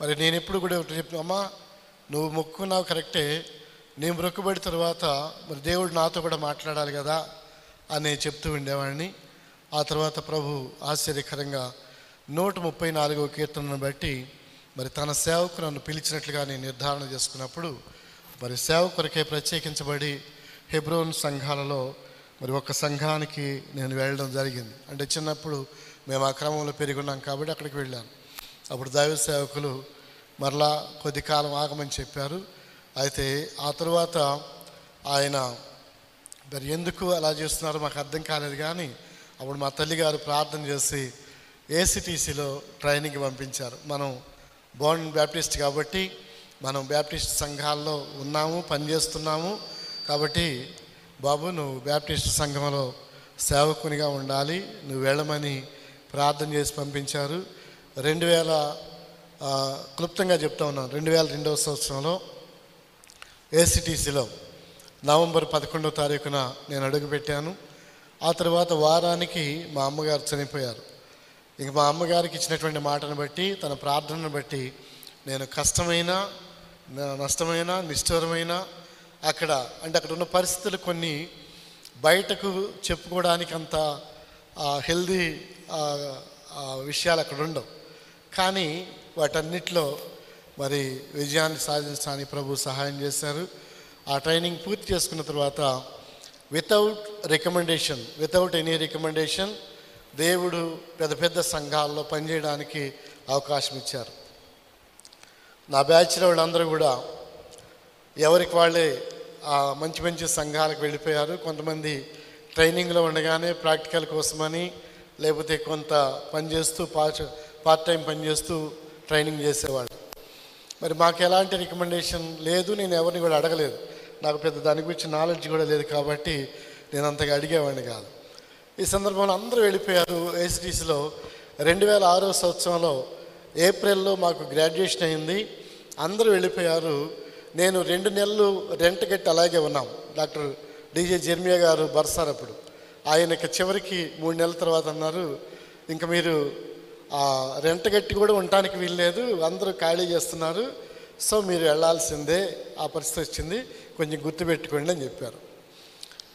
మరి నేను ఎప్పుడు కూడా ఒకటి చెప్పిన, అమ్మా నువ్వు మొక్కున్నావు కరెక్టే, నేను మొక్కుబడి తర్వాత మరి దేవుడు నాతో కూడా మాట్లాడాలి కదా అని చెప్తూ ఉండేవాడిని. ఆ తర్వాత ప్రభు ఆశ్చర్యకరంగా 134వ కీర్తనను బట్టి మరి తన సేవకు నన్ను పిలిచినట్లుగా నేను నిర్ధారణ చేసుకున్నప్పుడు మరి సేవ కొరకే ప్రత్యేకించబడి హెబ్రోన్ సంఘాలలో మరి ఒక సంఘానికి నేను వెళ్ళడం జరిగింది. అంటే చిన్నప్పుడు మేము ఆ క్రమంలో పెరుగున్నాం కాబట్టి అక్కడికి వెళ్ళాను. అప్పుడు దైవ సేవకులు మరలా కొద్ది కాలం ఆగమని చెప్పారు. అయితే ఆ తర్వాత ఆయన మరి ఎందుకు అలా చేస్తున్నారో మాకు అర్థం కాలేదు. కానీ అప్పుడు మా తల్లిగారు ప్రార్థన చేసి ఏసీటీసీలో ట్రైనింగ్ పంపించారు. మనం బోర్న్ బ్యాప్టిస్ట్ కాబట్టి మనం బ్యాప్టిస్ట్ సంఘాల్లో ఉన్నాము, పనిచేస్తున్నాము. కాబట్టి బాబు నువ్వు బ్యాప్టిస్ట్ సంఘంలో సేవకునిగా ఉండాలి, నువ్వు వెళ్ళమని ప్రార్థన చేసి పంపించారు. 2000 క్లుప్తంగా చెప్తా ఉన్నాను, 2002వ సంవత్సరంలో ఏసీటీసీలో నవంబర్ 11వ తారీఖున నేను అడుగుపెట్టాను. ఆ తర్వాత వారానికి మా అమ్మగారు చనిపోయారు. ఇంక మా అమ్మగారికి ఇచ్చినటువంటి మాటను బట్టి, తన ప్రార్థనను బట్టి నేను కష్టమైన, నష్టమైన, నిష్ఠూరమైన అక్కడ ఉన్న పరిస్థితులు కొన్ని బయటకు చెప్పుకోవడానికి అంత హెల్దీ విషయాలు అక్కడ ఉండవు. కానీ వాటన్నిటిలో మరి విజయాన్ని సాధించడానికి ప్రభు సహాయం చేశారు. ఆ ట్రైనింగ్ పూర్తి చేసుకున్న తర్వాత వితౌట్ ఎనీ రికమెండేషన్ దేవుడు పెద్ద పెద్ద సంఘాల్లో పనిచేయడానికి అవకాశం ఇచ్చారు. నా బ్యాచ్లో వాళ్ళందరూ కూడా ఎవరికి వాళ్ళే మంచి మంచి సంఘాలకు వెళ్ళిపోయారు. కొంతమంది ట్రైనింగ్లో ఉండగానే ప్రాక్టికల్ కోసమని, లేకపోతే కొంత పనిచేస్తూ పార్ట్ టైం పనిచేస్తూ ట్రైనింగ్ చేసేవాళ్ళు. మరి మాకు ఎలాంటి రికమెండేషన్ లేదు, నేను ఎవరిని కూడా అడగలేదు. నాకు పెద్ద దాని గురించి నాలెడ్జ్ కూడా లేదు కాబట్టి నేను అంతగా అడిగేవాడిని కాదు. ఈ సందర్భంలో అందరూ వెళ్ళిపోయారు. ఏసీటీసీలో 2006వ సంవత్సరంలో ఏప్రిల్లో మాకు గ్రాడ్యుయేషన్ అయింది. అందరూ వెళ్ళిపోయారు. నేను 2 నెలలు రెంట్ కట్టి అలాగే ఉన్నాం. డాక్టర్ డీజే జెర్మియా గారు బర్సార్ అప్పుడు. ఆయనకి చివరికి 3 నెలల తర్వాత అన్నారు, ఇంకా మీరు రెంట్ కట్టి కూడా ఉండటానికి వీల్లేదు, అందరూ ఖాళీ చేస్తున్నారు, సో మీరు వెళ్ళాల్సిందే, ఆ పరిస్థితి వచ్చింది, కొంచెం గుర్తుపెట్టుకోండి అని చెప్పారు.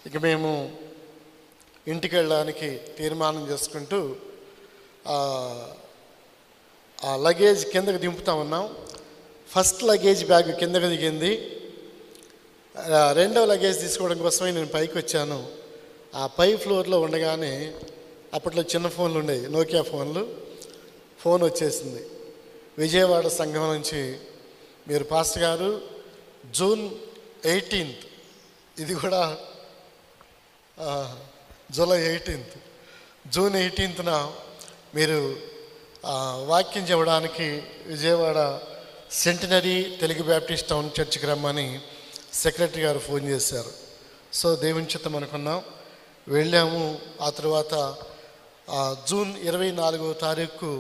ఇక మేము ఇంటికి వెళ్ళడానికి తీర్మానం చేసుకుంటూ ఆ లగేజ్ కిందకి దింపుతా ఉన్నాం. ఫస్ట్ లగేజ్ బ్యాగ్ కిందకి దిగింది. రెండవ లగేజ్ తీసుకోవడం కోసమే నేను పైకి వచ్చాను. ఆ పై ఫ్లోర్లో ఉండగానే అప్పట్లో చిన్న ఫోన్లు ఉండేవి, నోకియా ఫోన్లు. ఫోన్ వచ్చేసింది, విజయవాడ సంఘం నుంచి, మీరు పాస్టర్ గారు జూన్ 18th, ఇది కూడా జూలై 18th, జూన్ 18న మీరు వాక్యం చెప్పడానికి Vijayawada centenary Telugu Baptist town చర్చికి రమ్మని సెక్రటరీ గారు ఫోన్ చేశారు. సో దేవుని చిత్తం అనుకున్నాం, వెళ్ళాము. ఆ తర్వాత జూన్ 24వ తారీఖు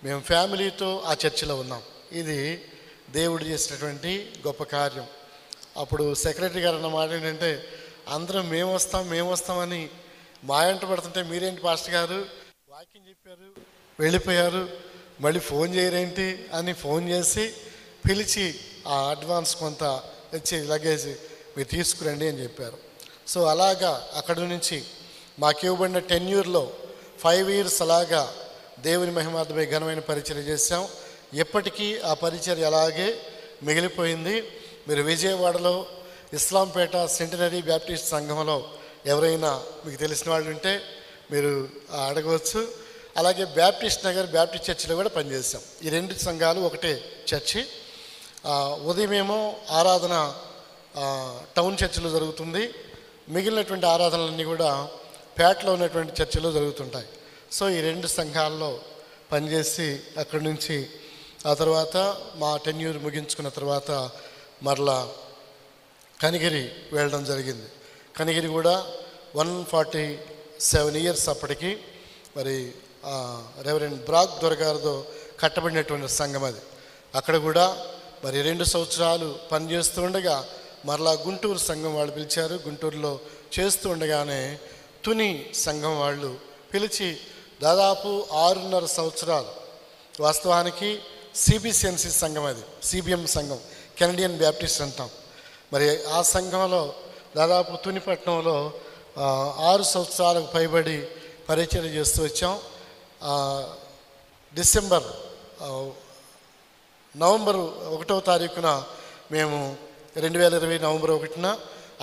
మేము ఫ్యామిలీతో ఆ చర్చిలో ఉన్నాం. ఇది దేవుడు చేసినటువంటి గొప్ప కార్యం. అప్పుడు సెక్రటరీ గారు అన్న మాట ఏంటంటే, అందరం మేము వస్తామని మా ఎంట పడుతుంటే మీరేంటి పాస్టర్ గారు వాక్యం చెప్పారు వెళ్ళిపోయారు, మళ్ళీ ఫోన్ చేయరేంటి అని ఫోన్ చేసి పిలిచి ఆ అడ్వాన్స్ కొంత వచ్చి లగేజ్ మీరు తీసుకురండి అని చెప్పారు. సో అలాగా అక్కడి నుంచి మాకు ఇవ్వబడిన టెన్యూర్లో 5 years అలాగా దేవుని మహిమార్థమై ఘనమైన పరిచర్య చేశాం. ఎప్పటికీ ఆ పరిచర్య అలాగే మిగిలిపోయింది. మీరు విజయవాడలో ఇస్లాంపేట సెంటినరీ బ్యాప్టిస్ట్ సంఘంలో ఎవరైనా మీకు తెలిసిన వాళ్ళు ఉంటే మీరు అడగవచ్చు. అలాగే బ్యాప్టిస్ట్ నగర్ బ్యాప్టిస్ట్ చర్చిలో కూడా పనిచేసాం. ఈ 2 సంఘాలు ఒకటే చర్చి. ఉదయమేమో ఆరాధన టౌన్ చర్చిలో జరుగుతుంది, మిగిలినటువంటి ఆరాధనలన్నీ కూడా పేటలో ఉన్నటువంటి చర్చిలో జరుగుతుంటాయి. సో ఈ 2 సంఘాల్లో పనిచేసి అక్కడి నుంచి ఆ తర్వాత మా టెన్యూర్ ముగించుకున్న తర్వాత మరలా కనిగిరి వెళ్ళడం జరిగింది. కనిగిరి కూడా 147 years అప్పటికి మరి రెవరెండ్ బ్రాక్ దొరగారితో కట్టబడినటువంటి సంఘం అది. అక్కడ కూడా మరి 2 సంవత్సరాలు పనిచేస్తూ ఉండగా మరలా గుంటూరు సంఘం వాళ్ళు పిలిచారు. గుంటూరులో చేస్తూ ఉండగానే తుని సంఘం వాళ్ళు పిలిచి దాదాపు 6.5 సంవత్సరాలు, వాస్తవానికి సిబిసిఎన్సి సంఘం, అది సిబిఎం సంఘం, కెనడియన్ బ్యాప్టిస్ట్ అంటాం. మరి ఆ సంఘంలో దాదాపు తునిపట్నంలో 6 సంవత్సరాలకు పైబడి పరిచయం చేస్తూ వచ్చాం. నవంబర్ 1వ తారీఖున మేము 2020 నవంబర్ 1న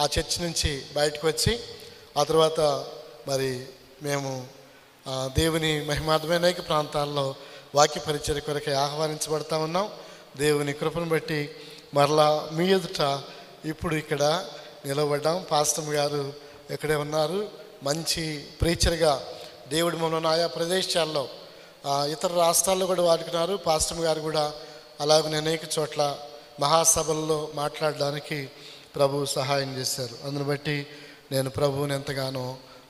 ఆ చర్చ్ నుంచి బయటకు వచ్చి ఆ తర్వాత మరి మేము దేవుని మహిమార్థమైన అనేక ప్రాంతాల్లో వాక్య పరిచర్య కొరకై ఆహ్వానించబడతా ఉన్నాం. దేవుని కృపను బట్టి మరలా మీ ఎదుట ఇప్పుడు ఇక్కడ నిలబడ్డాం. పాస్టర్ గారు ఇక్కడే ఉన్నారు. మంచి ప్రీచర్గా దేవుడు మమ్మల్ని ఆయా ప్రదేశాల్లో ఇతర రాష్ట్రాల్లో కూడా వాడుకున్నారు. పాస్టర్ గారు కూడా అలాగనే అనేక చోట్ల మహాసభల్లో మాట్లాడడానికి ప్రభువు సహాయం చేశారు. అందుని బట్టి నేను ప్రభువుని ఎంతగానో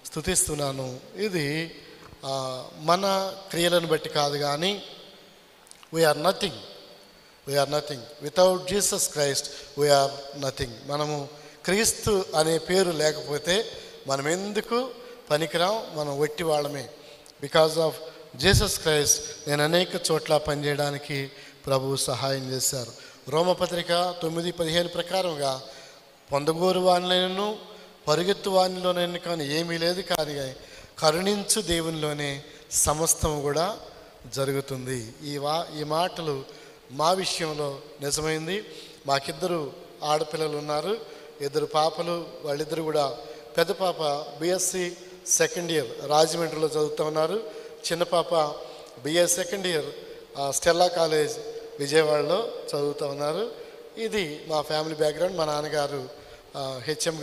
స్తుతిస్తున్నాను. ఇది మన క్రియలను బట్టి కాదు, కానీ we're nothing without Jesus Christ, we're nothing. మనము క్రీస్తు అనే పేరు లేకపోతే మనం ఎందుకు పనికిరాం, మనం వట్టి వాళ్ళమే. బికాజ్ ఆఫ్ జీసస్ క్రైస్ట్ నేను అనేక చోట్ల పనిచేయడానికి ప్రభువు సహాయం చేశారు. రోమపత్రిక 9:15 ప్రకారంగా పొందగోరు వానిలోనూ పరుగెత్తు వానిలోనైనా కానీ ఏమీ లేదు, కానీ కరుణించు దేవునిలోనే సమస్తం కూడా జరుగుతుంది. ఈ మాటలు మా విషయంలో నిజమైంది. మాకిద్దరు ఆడపిల్లలు ఉన్నారు, 2 పాపలు. వాళ్ళిద్దరు కూడా పెద్ద పాప బిఎస్సి సెకండ్ ఇయర్ రాజమండ్రిలో చదువుతూ ఉన్నారు. చిన్న పాప BA second year Stella college విజయవాడలో చదువుతూ ఉన్నారు. ఇది మా ఫ్యామిలీ బ్యాక్గ్రౌండ్. మా నాన్నగారు హెచ్ఎం